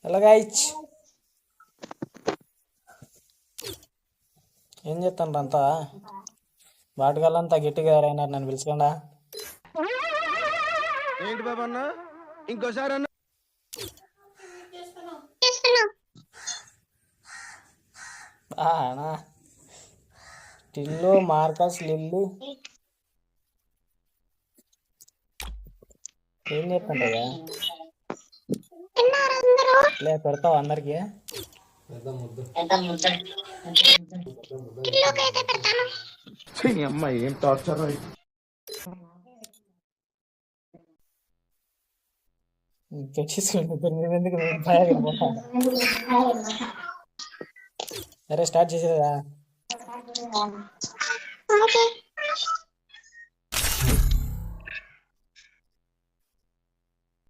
ఎలాగైచ్ ఏం చెప్తాను అంతా వాటికల్లంతా గట్టిగా ఎవరైనా నన్ను పిలుచుకోండా. ఏంటి బాబు అన్న ఇంకోసారి అన్న టిల్లు మార్కస్ లిల్లు ఏం చెప్తుంటా లే పెడతావు అందరికి. అమ్మాయి ఏం టార్చర్. పెట్టేసుకోండి ఎందుకు సరే స్టార్ట్ చేసేదా.